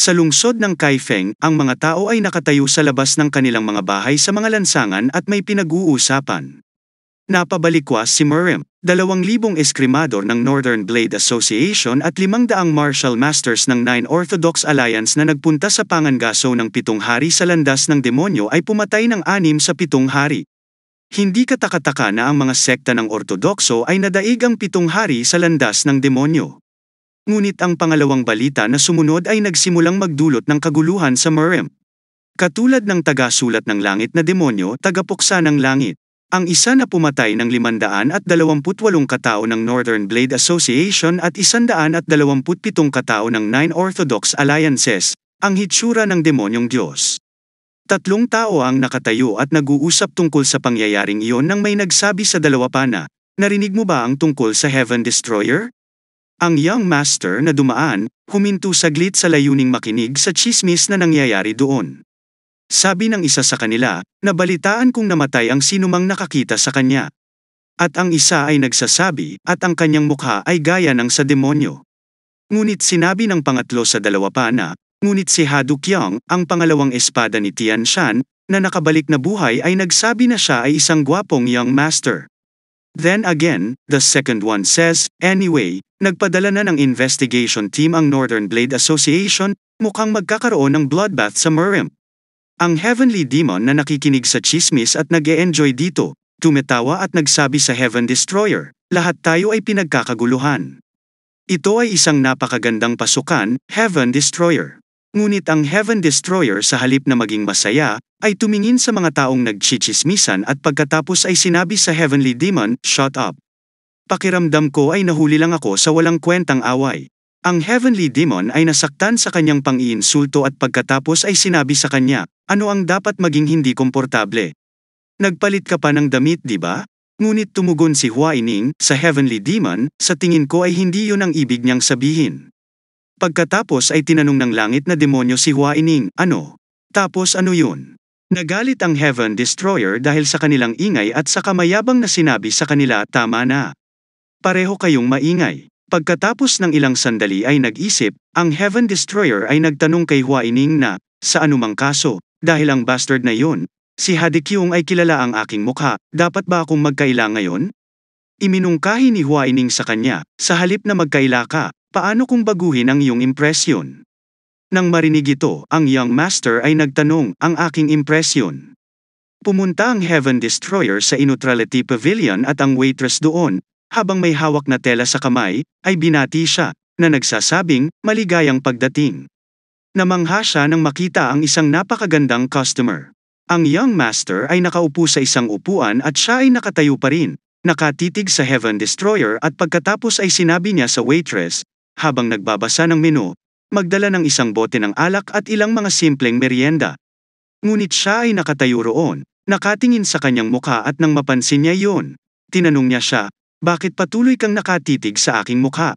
Sa lungsod ng Kaifeng, ang mga tao ay nakatayo sa labas ng kanilang mga bahay sa mga lansangan at may pinag-uusapan. Napabalikwas si Murrem, 2,000 eskrimador ng Northern Blade Association at 500 martial masters ng Nine Orthodox Alliance na nagpunta sa pangangaso ng 7 hari sa landas ng demonyo ay pumatay ng 6 sa 7 hari. Hindi katakataka na ang mga sekta ng Ortodokso ay nadaig ang 7 hari sa landas ng demonyo. Ngunit ang pangalawang balita na sumunod ay nagsimulang magdulot ng kaguluhan sa Murrem. Katulad ng taga-sulat ng langit na demonyo, tagapuksa ng langit. Ang isa na pumatay ng 528 katao ng Northern Blade Association at 127 katao ng Nine Orthodox Alliances, ang hitsura ng demonyong Diyos. 3 tao ang nakatayo at nag-uusap tungkol sa pangyayaring iyon nang may nagsabi sa dalawa pa na, "Narinig mo ba ang tungkol sa Heaven Destroyer?" Ang young master na dumaan, huminto saglit sa layuning makinig sa tsismis na nangyayari doon. Sabi ng isa sa kanila, "Nabalitaan kong namatay ang sinumang nakakita sa kanya." At ang isa ay nagsasabi, at ang kanyang mukha ay gaya ng sa demonyo. Ngunit sinabi ng pangatlo sa dalawa pa na, ngunit si Hadukyang, ang pangalawang espada ni Tian Shan, na nakabalik na buhay ay nagsabi na siya ay isang gwapong young master. Then again, the second one says, "Anyway, nagpadala na ng investigation team ang Northern Blade Association, mukhang magkakaroon ng bloodbath sa Murrem." Ang Heavenly Demon na nakikinig sa chismis at nag-e-enjoy dito, tumetawa at nagsabi sa Heaven Destroyer, "Lahat tayo ay pinagkakaguluhan. Ito ay isang napakagandang pasukan, Heaven Destroyer." Ngunit ang Heaven Destroyer sa halip na maging masaya, ay tumingin sa mga taong nagchichismisan at pagkatapos ay sinabi sa Heavenly Demon, "Shut up. Pakiramdam ko ay nahuli lang ako sa walang kwentang away." Ang Heavenly Demon ay nasaktan sa kanyang pang-iinsulto at pagkatapos ay sinabi sa kanya, "Ano ang dapat maging hindi komportable? Nagpalit ka pa ng damit, di ba?" Ngunit tumugon si Huaining, sa Heavenly Demon, "Sa tingin ko ay hindi yun ang ibig niyang sabihin." Pagkatapos ay tinanong ng langit na demonyo si Huaining, "Ano? Tapos ano yun?" Nagalit ang Heaven Destroyer dahil sa kanilang ingay at sa kamayabang na sinabi sa kanila, "Tama na. Pareho kayong maingay." Pagkatapos ng ilang sandali ay nag-isip, ang Heaven Destroyer ay nagtanong kay Huaining na, "Sa anumang kaso, dahil ang bastard na yun, si Hadekyong ay kilala ang aking mukha, dapat ba akong magkaila ngayon?" Iminungkahi ni Huaining sa kanya, "Sa halip na magkaila ka, paano kung baguhin ang iyong impresyon?" Nang marinig ito, ang young master ay nagtanong, "Ang aking impresyon?" Pumunta ang Heaven Destroyer sa Inutrality Pavilion at ang waitress doon, habang may hawak na tela sa kamay, ay binati siya, na nagsasabing, "Maligayang pagdating." Namangha siya nang makita ang isang napakagandang customer. Ang young master ay nakaupo sa isang upuan at siya ay nakatayo pa rin, nakatitig sa Heaven Destroyer at pagkatapos ay sinabi niya sa waitress, habang nagbabasa ng menu, magdala ng isang bote ng alak at ilang mga simpleng merienda. Ngunit siya ay nakatayo roon, nakatingin sa kanyang mukha at nang mapansin niya yun, tinanong niya siya, "Bakit patuloy kang nakatitig sa aking mukha?"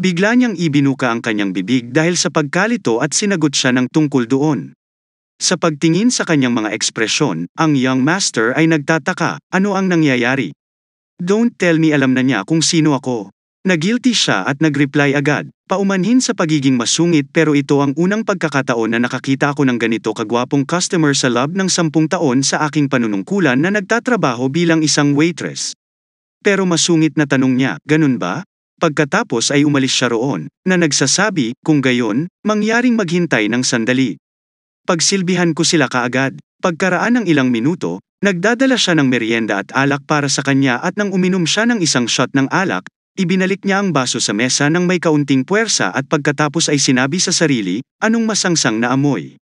Bigla niyang ibinuka ang kanyang bibig dahil sa pagkalito at sinagot siya ng tungkol doon. Sa pagtingin sa kanyang mga ekspresyon, ang young master ay nagtataka, ano ang nangyayari? "Don't tell me alam na niya kung sino ako." Nagilty siya at nagreply agad, "Paumanhin sa pagiging masungit pero ito ang unang pagkakataon na nakakita ako ng ganito kagwapong customer sa loob ng 10 taon sa aking panunungkulan na nagtatrabaho bilang isang waitress." Pero masungit na tanong niya, "Ganun ba?" Pagkatapos ay umalis siya roon, na nagsasabi, "Kung gayon, mangyaring maghintay ng sandali. Pagsilbihan ko sila kaagad." Pagkaraan ng ilang minuto, nagdadala siya ng merienda at alak para sa kanya at nang uminom siya ng isang shot ng alak, ibinalik niya ang baso sa mesa nang may kaunting puwersa at pagkatapos ay sinabi sa sarili, "Anong masangsang na amoy?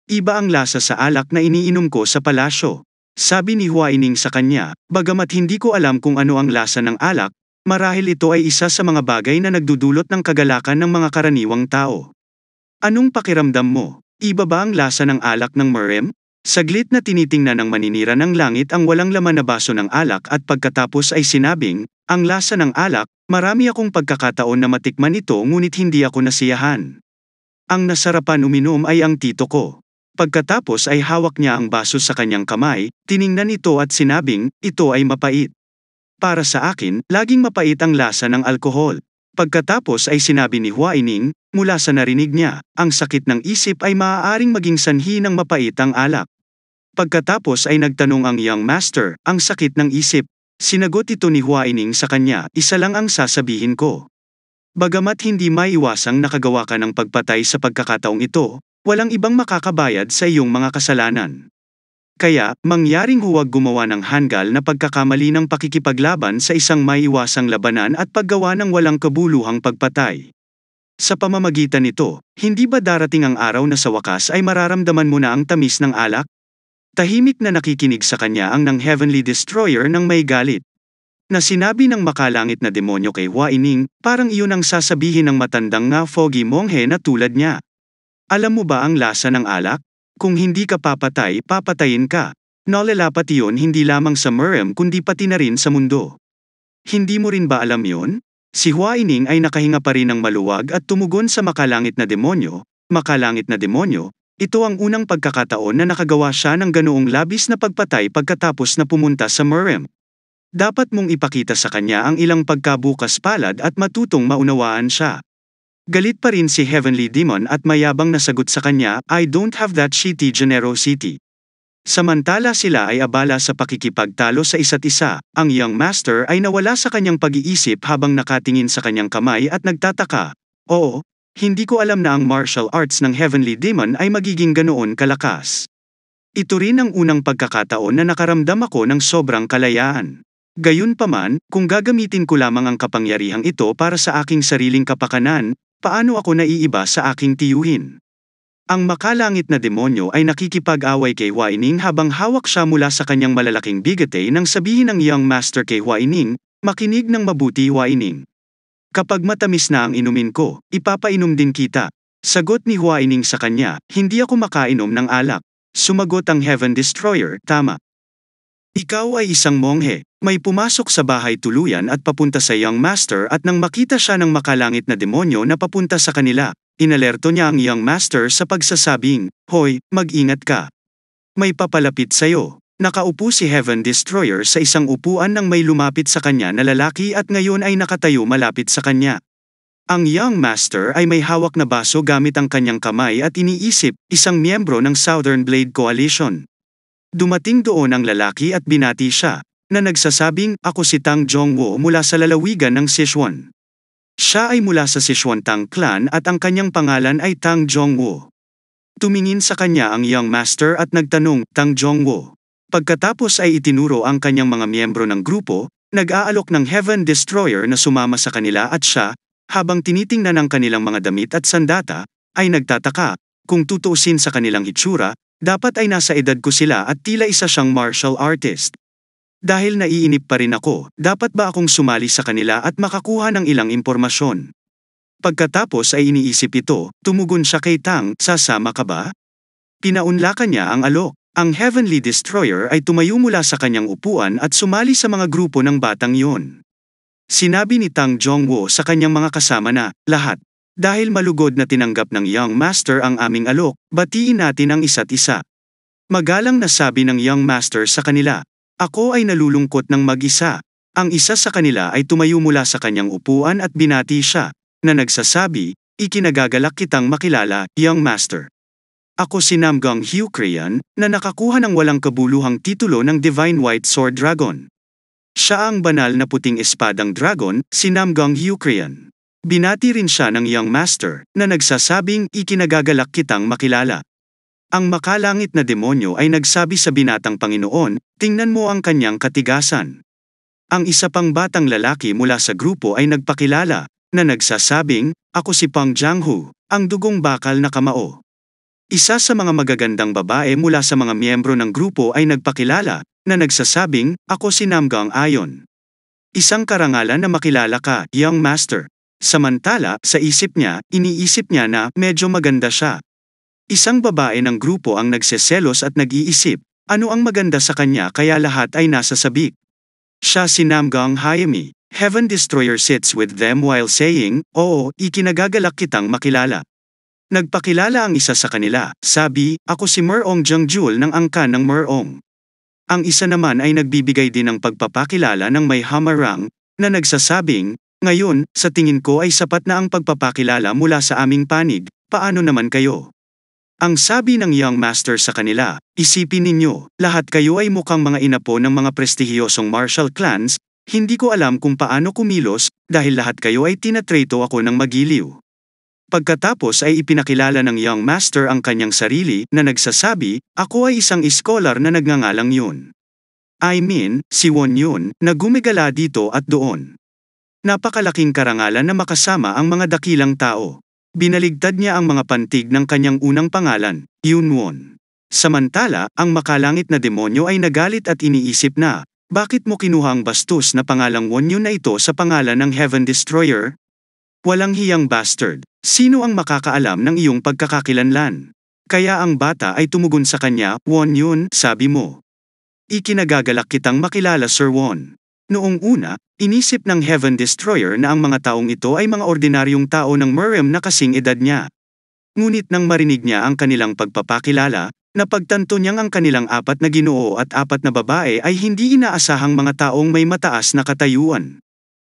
Iba ang lasa sa alak na iniinom ko sa palasyo." Sabi ni Huaining sa kanya, "Bagamat hindi ko alam kung ano ang lasa ng alak, marahil ito ay isa sa mga bagay na nagdudulot ng kagalakan ng mga karaniwang tao. Anong pakiramdam mo? Iba ba ang lasa ng alak ng Murrem?" Saglit na tinitingnan ng maninira ng langit ang walang laman na baso ng alak at pagkatapos ay sinabing, "Ang lasa ng alak, marami akong pagkakataon na matikman ito ngunit hindi ako nasiyahan. Ang nasarapan uminom ay ang tito ko." Pagkatapos ay hawak niya ang baso sa kanyang kamay, tiningnan ito at sinabing, "Ito ay mapait. Para sa akin, laging mapait ang lasa ng alkohol." Pagkatapos ay sinabi ni Huaining, Mula sa narinig niya, ang sakit ng isip ay maaaring maging sanhi ng mapait ang alak. Pagkatapos ay nagtanong ang young master, ang sakit ng isip. Sinagot ito ni Huaining sa kanya, isa lang ang sasabihin ko. Bagamat hindi maiwasang nakagawa ka ng pagpatay sa pagkakataong ito, walang ibang makakabayad sa iyong mga kasalanan. Kaya, mangyaring huwag gumawa ng hanggal na pagkakamali ng pakikipaglaban sa isang maiwasang labanan at paggawa ng walang kabuluhang pagpatay. Sa pamamagitan nito, hindi ba darating ang araw na sa wakas ay mararamdaman mo na ang tamis ng alak? Tahimik na nakikinig sa kanya ang ng Heavenly Destroyer ng may galit. Na sinabi ng makalangit na demonyo kay Huaining, parang iyon ang sasabihin ng matandang na foggy monghe na tulad niya. Alam mo ba ang lasa ng alak? Kung hindi ka papatay, papatayin ka. Nalalapat iyon hindi lamang sa Murem kundi pati na rin sa mundo. Hindi mo rin ba alam yon? Si Huaining ay nakahinga pa rin ng maluwag at tumugon sa makalangit na demonyo. Makalangit na demonyo, ito ang unang pagkakataon na nakagawa siya ng ganoong labis na pagpatay pagkatapos na pumunta sa Murem. Dapat mong ipakita sa kanya ang ilang pagkabukas palad at matutong maunawaan siya. Galit pa rin si Heavenly Demon at mayabang na sagot sa kanya, I don't have that shitty generosity. Samantala sila ay abala sa pakikipagtalo sa isa't isa, ang young master ay nawala sa kanyang pag-iisip habang nakatingin sa kanyang kamay at nagtataka. Oo, hindi ko alam na ang martial arts ng Heavenly Demon ay magiging ganoon kalakas. Ito rin ang unang pagkakataon na nakaramdam ako ng sobrang kalayaan. Gayunpaman, kung gagamitin ko lamang ang kapangyarihang ito para sa aking sariling kapakanan, paano ako naiiba sa aking tiyuhin? Ang makalangit na demonyo ay nakikipag-away kay Huaining habang hawak siya mula sa kanyang malalaking bigate nang sabihin ng young master kay Huaining, makinig ng mabuti Huaining. Kapag matamis na ang inumin ko, ipapainom din kita. Sagot ni Huaining sa kanya, hindi ako makainom ng alak. Sumagot ang Heaven Destroyer, tama. Ikaw ay isang monghe. May pumasok sa bahay tuluyan at papunta sa young master at nang makita siya ng makalangit na demonyo na papunta sa kanila, inalerto niya ang young master sa pagsasabing, Hoy, mag-ingat ka. May papalapit sa'yo. Nakaupo si Heaven Destroyer sa isang upuan nang may lumapit sa kanya na lalaki at ngayon ay nakatayo malapit sa kanya. Ang young master ay may hawak na baso gamit ang kanyang kamay at iniisip, isang miyembro ng Southern Blade Coalition. Dumating doon ang lalaki at binati siya, na nagsasabing, ako si Tang Zhongwo mula sa lalawigan ng Sichuan. Siya ay mula sa Sichuan Tang clan at ang kanyang pangalan ay Tang Zhongwo. Tumingin sa kanya ang young master at nagtanong, Tang Zhongwo. Pagkatapos ay itinuro ang kanyang mga miyembro ng grupo, nag-aalok ng Heaven Destroyer na sumama sa kanila at siya, habang tinitingnan ang kanilang mga damit at sandata, ay nagtataka, kung tutuusin sa kanilang hitsura, dapat ay nasa edad ko sila at tila isa siyang martial artist. Dahil naiinip pa rin ako, dapat ba akong sumali sa kanila at makakuha ng ilang impormasyon? Pagkatapos ay iniisip ito, tumugon siya kay Tang, sasama ka ba? Pinaunlakan niya ang alok. Ang Heavenly Destroyer ay tumayo mula sa kanyang upuan at sumali sa mga grupo ng batang yon. Sinabi ni Tang Zhongwo sa kanyang mga kasama na, lahat. Dahil malugod na tinanggap ng young master ang aming alok, batiin natin ang isa't isa. Magalang na sabi ng young master sa kanila, ako ay nalulungkot ng mag-isa. Ang isa sa kanila ay tumayo mula sa kanyang upuan at binati siya, na nagsasabi, ikinagagalak kitang makilala, young master. Ako si Namgang Hyukrian, na nakakuha ng walang kabuluhang titulo ng Divine White Sword Dragon. Siya ang banal na puting espadang dragon, si Namgang Hyukrian. Binati rin siya ng young master, na nagsasabing ikinagagalak kitang makilala. Ang makalangit na demonyo ay nagsabi sa binatang Panginoon, tingnan mo ang kanyang katigasan. Ang isa pang batang lalaki mula sa grupo ay nagpakilala, na nagsasabing, ako si Pang Jianghu, ang dugong bakal na kamao. Isa sa mga magagandang babae mula sa mga miyembro ng grupo ay nagpakilala, na nagsasabing, ako si Namgang Ayon. Isang karangalan na makilala ka, young master. Samantala, sa isip niya, iniisip niya na medyo maganda siya. Isang babae ng grupo ang nagseselos at nag-iisip, ano ang maganda sa kanya kaya lahat ay nasa sabik. Siya si Namgang Hyami. Heaven Destroyer sits with them while saying, oo, ikinagagalak kitang makilala. Nagpakilala ang isa sa kanila, sabi, ako si Merong Jiangjul ng angkan ng Merong. Ang isa naman ay nagbibigay din ng pagpapakilala ng may hamarang, na nagsasabing, Ngayon, sa tingin ko ay sapat na ang pagpapakilala mula sa aming panig, paano naman kayo? Ang sabi ng young master sa kanila, isipin ninyo, lahat kayo ay mukhang mga inapo ng mga prestihiyosong martial clans, hindi ko alam kung paano kumilos, dahil lahat kayo ay tinatreto ako ng magiliw. Pagkatapos ay ipinakilala ng young master ang kanyang sarili na nagsasabi, ako ay isang scholar na nagngangalang yun. I mean, si Won yun, na gumigala dito at doon. Napakalaking karangalan na makasama ang mga dakilang tao. Binaligtad niya ang mga pantig ng kanyang unang pangalan, Yunwon. Samantala, ang makalangit na demonyo ay nagalit at iniisip na, bakit mo kinuha ang bastos na pangalang Wonyun na ito sa pangalan ng Heaven Destroyer? Walang hiyang bastard, sino ang makakaalam ng iyong pagkakakilanlan? Kaya ang bata ay tumugon sa kanya, Wonyun, sabi mo. Ikinagagalak kitang makilala Sir Won. Noong una, inisip ng Heaven Destroyer na ang mga taong ito ay mga ordinaryong tao ng Murrem na kasing edad niya. Ngunit nang marinig niya ang kanilang pagpapakilala, napagtanto niyang ang kanilang 4 na ginoo at 4 na babae ay hindi inaasahang mga taong may mataas na katayuan.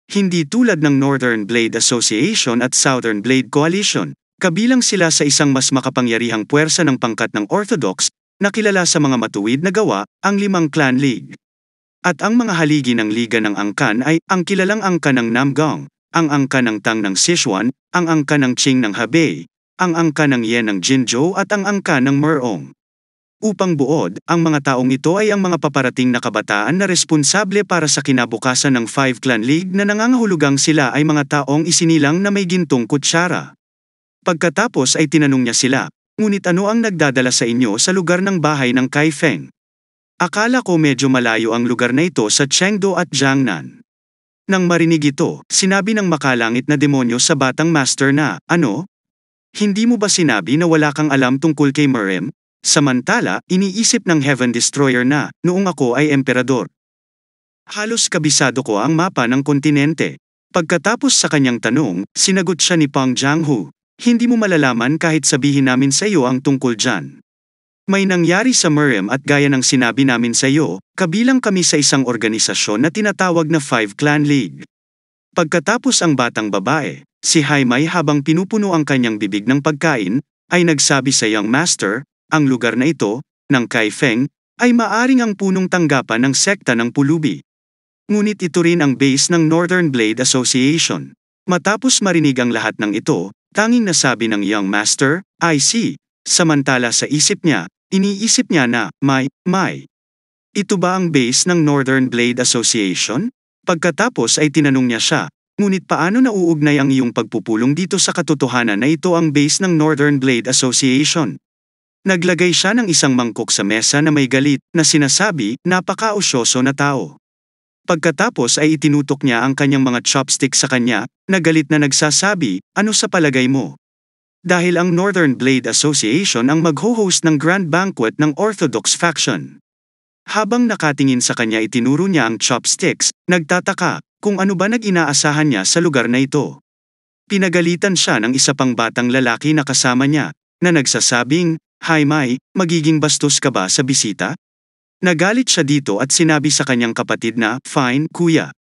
Hindi tulad ng Northern Blade Association at Southern Blade Coalition, kabilang sila sa isang mas makapangyarihang puwersa ng pangkat ng Orthodox, na kilala sa mga matuwid na gawa, ang 5 Clan League. At ang mga haligi ng Liga ng Angkan ay ang kilalang angkan ng Namgang, ang angkan ng Tang ng Sichuan, ang angkan ng Qing ng Hebei, ang angkan ng Yen ng Jinzhou at ang angkan ng Murong. Upang buod, ang mga taong ito ay ang mga paparating na kabataan na responsable para sa kinabukasan ng 5 Clan League na nangangahulugang sila ay mga taong isinilang na may gintong kutsara. Pagkatapos ay tinanong niya sila, ngunit ano ang nagdadala sa inyo sa lugar ng bahay ng Kai Feng? Akala ko medyo malayo ang lugar na ito sa Chengdu at Jiangnan. Nang marinig ito, sinabi ng makalangit na demonyo sa batang master na, ano? Hindi mo ba sinabi na wala kang alam tungkol kay Murrem? Samantala, iniisip ng Heaven Destroyer na, noong ako ay emperador. Halos kabisado ko ang mapa ng kontinente. Pagkatapos sa kanyang tanong, sinagot siya ni Pang Jianghu, hindi mo malalaman kahit sabihin namin sa iyo ang tungkol dyan. May nangyari sa Murrem at gaya ng sinabi namin sa iyo, kabilang kami sa isang organisasyon na tinatawag na 5 Clan League. Pagkatapos ang batang babae, si Haimai habang pinupuno ang kanyang bibig ng pagkain, ay nagsabi sa young master, ang lugar na ito, ng Kai Feng, ay maaring ang punong tanggapan ng sekta ng pulubi. Ngunit ito rin ang base ng Northern Blade Association. Matapos marinig ang lahat ng ito, tanging nasabi ng young master, I see. Samantala sa isip niya, iniisip niya na, may. Ito ba ang base ng Northern Blade Association? Pagkatapos ay tinanong niya siya, ngunit paano nauugnay ang iyong pagpupulong dito sa katotohanan na ito ang base ng Northern Blade Association? Naglagay siya ng isang mangkok sa mesa na may galit, na sinasabi, napaka-usyoso na tao. Pagkatapos ay itinutok niya ang kanyang mga chopstick sa kanya, na galit na nagsasabi, ano sa palagay mo? Dahil ang Northern Blade Association ang magho-host ng Grand Banquet ng Orthodox faction. Habang nakatingin sa kanya itinuro niya ang chopsticks, nagtataka, kung ano ba nag-inaasahan niya sa lugar na ito. Pinagalitan siya ng isa pang batang lalaki na kasama niya, na nagsasabing, Haimai, magiging bastos ka ba sa bisita? Nagalit siya dito at sinabi sa kanyang kapatid na, fine, kuya.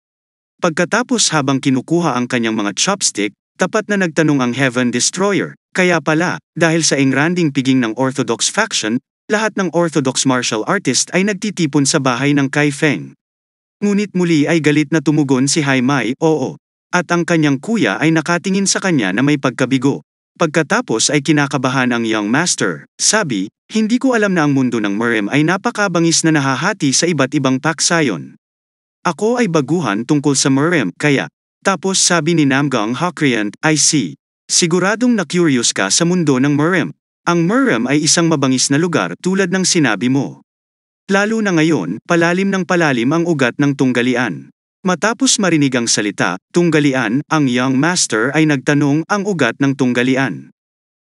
Pagkatapos habang kinukuha ang kanyang mga chopstick, tapat na nagtanong ang Heaven Destroyer, kaya pala, dahil sa engranding piging ng Orthodox faction, lahat ng Orthodox martial artist ay nagtitipon sa bahay ng Kai Feng. Ngunit muli ay galit na tumugon si Haimai, oo. At ang kanyang kuya ay nakatingin sa kanya na may pagkabigo. Pagkatapos ay kinakabahan ang young master, sabi, hindi ko alam na ang mundo ng Murrem ay napakabangis na nahahati sa iba't ibang paksayon. Ako ay baguhan tungkol sa Murrem, kaya, tapos sabi ni Namgang Hakriant, I see. Siguradong na-curious ka sa mundo ng Murrem. Ang Murrem ay isang mabangis na lugar tulad ng sinabi mo. Lalo na ngayon, palalim ng palalim ang ugat ng tunggalian. Matapos marinig ang salita, tunggalian, ang young master ay nagtanong ang ugat ng tunggalian.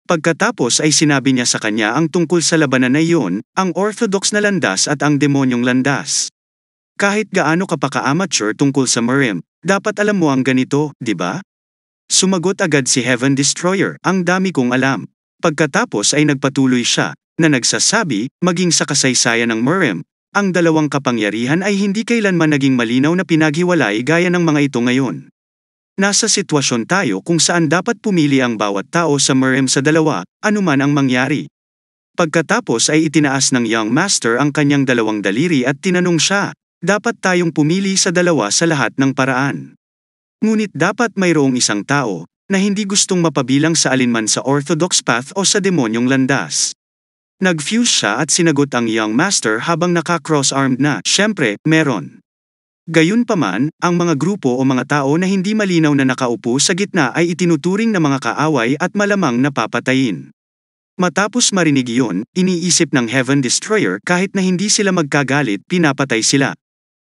Pagkatapos ay sinabi niya sa kanya ang tungkol sa labanan na iyon, ang orthodox na landas at ang demonyong landas. Kahit gaano ka pa ka-amateur tungkol sa Murrem, dapat alam mo ang ganito, di ba? Sumagot agad si Heaven Destroyer, ang dami kong alam. Pagkatapos ay nagpatuloy siya, na nagsasabi, maging sa kasaysayan ng Murrem, ang dalawang kapangyarihan ay hindi kailanman naging malinaw na pinaghiwalay gaya ng mga ito ngayon. Nasa sitwasyon tayo kung saan dapat pumili ang bawat tao sa Miriam sa dalawa, anuman ang mangyari. Pagkatapos ay itinaas ng Young Master ang kanyang dalawang daliri at tinanong siya, dapat tayong pumili sa dalawa sa lahat ng paraan. Ngunit dapat mayroong isang tao na hindi gustong mapabilang sa alinman sa orthodox path o sa demonyong landas. Nag-fuse siya at sinagot ang Young Master habang naka-cross-armed na, "Siyempre, meron." Gayunpaman, ang mga grupo o mga tao na hindi malinaw na nakaupo sa gitna ay itinuturing na mga kaaway at malamang napapatayin. Matapos marinig iyon, iniisip ng Heaven Destroyer kahit na hindi sila magkagalit, pinapatay sila.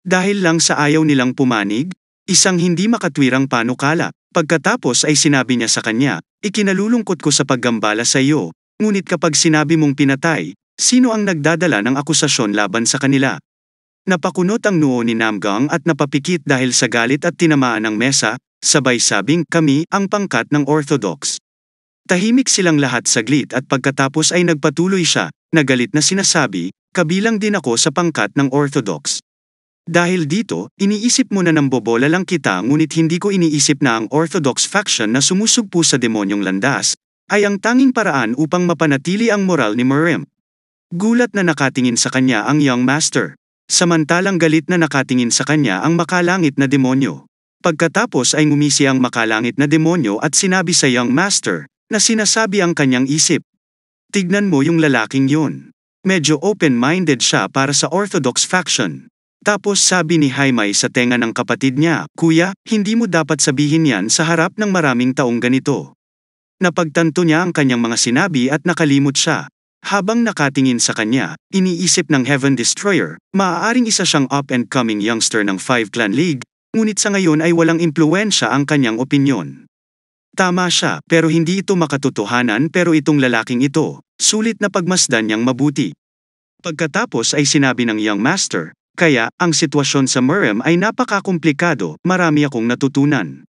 Dahil lang sa ayaw nilang pumanig, isang hindi makatwirang panukala. Pagkatapos ay sinabi niya sa kanya, "Ikinalulungkot ko sa paggambala sa iyo, ngunit kapag sinabi mong pinatay, sino ang nagdadala ng akusasyon laban sa kanila?" Napakunot ang noo ni Namgang at napapikit dahil sa galit at tinamaan ng mesa, sabay sabing, "Kami ang pangkat ng Orthodox." Tahimik silang lahat saglit at pagkatapos ay nagpatuloy siya, nagalit na sinasabi, "Kabilang din ako sa pangkat ng Orthodox. Dahil dito, iniisip mo na nambobola lang kita ngunit hindi ko iniisip na ang Orthodox faction na sumusugpo sa demonyong landas, ay ang tanging paraan upang mapanatili ang moral ni Miriam." Gulat na nakatingin sa kanya ang Young Master. Samantalang galit na nakatingin sa kanya ang makalangit na demonyo. Pagkatapos ay ngumisi ang makalangit na demonyo at sinabi sa Young Master, na sinasabi ang kanyang isip, "Tignan mo yung lalaking yun. Medyo open-minded siya para sa Orthodox faction." Tapos sabi ni Jaime sa tenga ng kapatid niya, "Kuya, hindi mo dapat sabihin yan sa harap ng maraming taong ganito." Napagtanto niya ang kanyang mga sinabi at nakalimot siya. Habang nakatingin sa kanya, iniisip ng Heaven Destroyer, maaaring isa siyang up-and-coming youngster ng Five Clan League, ngunit sa ngayon ay walang impluwensya ang kanyang opinyon. Tama siya, pero hindi ito makatotohanan, pero itong lalaking ito, sulit na pagmasdan niyang mabuti. Pagkatapos ay sinabi ng Young Master, "Kaya, ang sitwasyon sa Miriam ay napakakomplikado, marami akong natutunan."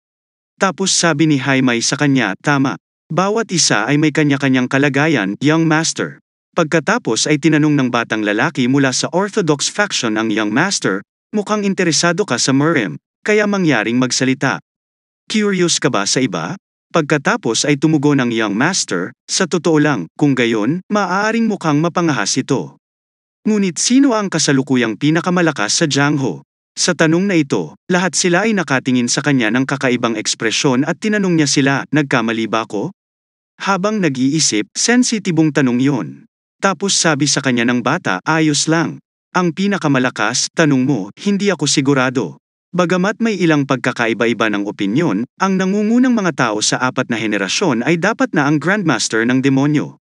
Tapos sabi ni Jaime sa kanya, "Tama. Bawat isa ay may kanya-kanyang kalagayan, Young Master." Pagkatapos ay tinanong ng batang lalaki mula sa Orthodox faction ang Young Master, "Mukhang interesado ka sa Miriam, kaya mangyaring magsalita. Curious ka ba sa iba?" Pagkatapos ay tumugon ang Young Master, "Sa totoo lang, kung gayon, maaaring mukhang mapangahas ito. Ngunit sino ang kasalukuyang pinakamalakas sa Jiangho?" Sa tanong na ito, lahat sila ay nakatingin sa kanya ng kakaibang ekspresyon at tinanong niya sila, "Nagkamali ba ako?" Habang nag-iisip, sensitibong tanong yon. Tapos sabi sa kanya ng bata, "Ayos lang. Ang pinakamalakas, tanong mo, hindi ako sigurado." Bagamat may ilang pagkakaiba-iba ng opinyon, ang nangungunang mga tao sa 4 na henerasyon ay dapat na ang Grandmaster ng demonyo.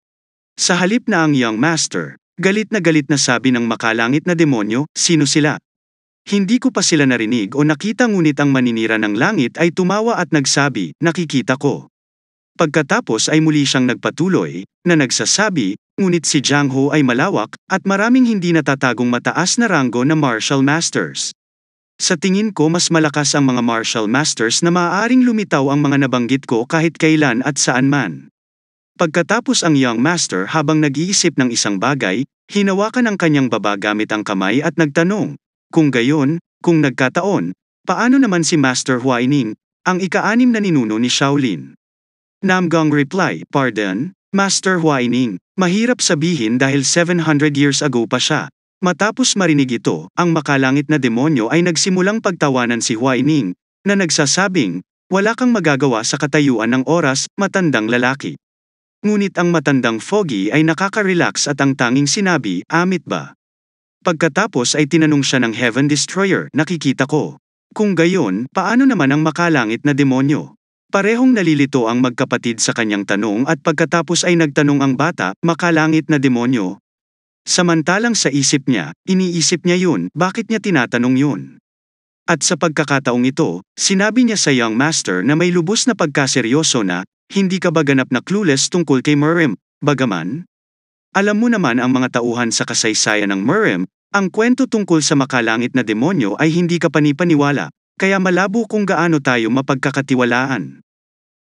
Sa halip na ang Young Master, galit na sabi ng makalangit na demonyo, "Sino sila? Hindi ko pa sila narinig o nakita." Ngunit ang maninira ng langit ay tumawa at nagsabi, "Nakikita ko." Pagkatapos ay muli siyang nagpatuloy, na nagsasabi, "Ngunit si Jiangho ay malawak, at maraming hindi natatagong mataas na ranggo na Martial Masters. Sa tingin ko mas malakas ang mga Martial Masters na maaaring lumitaw ang mga nabanggit ko kahit kailan at saan man." Pagkatapos ang Young Master habang nag-iisip ng isang bagay, hinawakan ang kanyang baba gamit ang kamay at nagtanong, "Kung gayon, kung nagkataon, paano naman si Master Huaining, ang ika-6 na ninuno ni Shaolin?" Namgang reply, "Pardon, Master Huaining, mahirap sabihin dahil 700 years ago pa siya." Matapos marinig ito, ang makalangit na demonyo ay nagsimulang pagtawanan si Huaining, na nagsasabing, "Wala kang magagawa sa katayuan ng oras, matandang lalaki." Ngunit ang matandang Foggy ay nakaka-relax at ang tanging sinabi, "Amit ba?" Pagkatapos ay tinanong siya ng Heaven Destroyer, "Nakikita ko. Kung gayon, paano naman ang makalangit na demonyo?" Parehong nalilito ang magkapatid sa kanyang tanong at pagkatapos ay nagtanong ang bata, "Makalangit na demonyo?" Samantalang sa isip niya, iniisip niya yun, bakit niya tinatanong yun? At sa pagkakataong ito, sinabi niya sa Young Master na may lubos na pagkaseryoso na, "Hindi ka ba ganap na clueless tungkol kay Miriam? Bagaman, alam mo naman ang mga tauhan sa kasaysayan ng Miriam, ang kwento tungkol sa makalangit na demonyo ay hindi ka panipaniwala, kaya malabo kung gaano tayo mapagkakatiwalaan."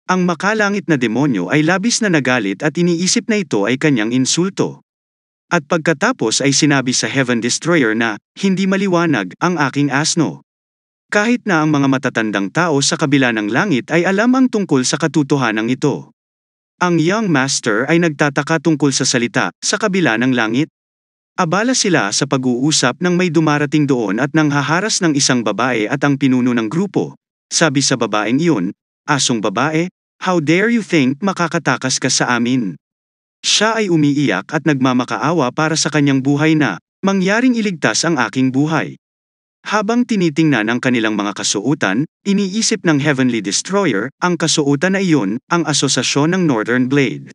Ang makalangit na demonyo ay labis na nagalit at iniisip na ito ay kanyang insulto. At pagkatapos ay sinabi sa Heaven Destroyer na, "Hindi maliwanag ang aking asno. Kahit na ang mga matatandang tao sa kabila ng langit ay alam ang tungkol sa katotohanan ito. Ang young master ay nagtataka tungkol sa salita, sa kabila ng langit. Abala sila sa pag-uusap nang may dumarating doon at nanghaharas ng isang babae at ang pinuno ng grupo. Sabi sa babaeng iyon, "Asong babae, how dare you think makakatakas ka sa amin?" Siya ay umiiyak at nagmamakaawa para sa kanyang buhay na, "Mangyaring iligtas ang aking buhay." Habang tinitingnan ang kanilang mga kasuotan, iniisip ng Heavenly Destroyer, ang kasuotan na iyon, ang asosasyon ng Northern Blade.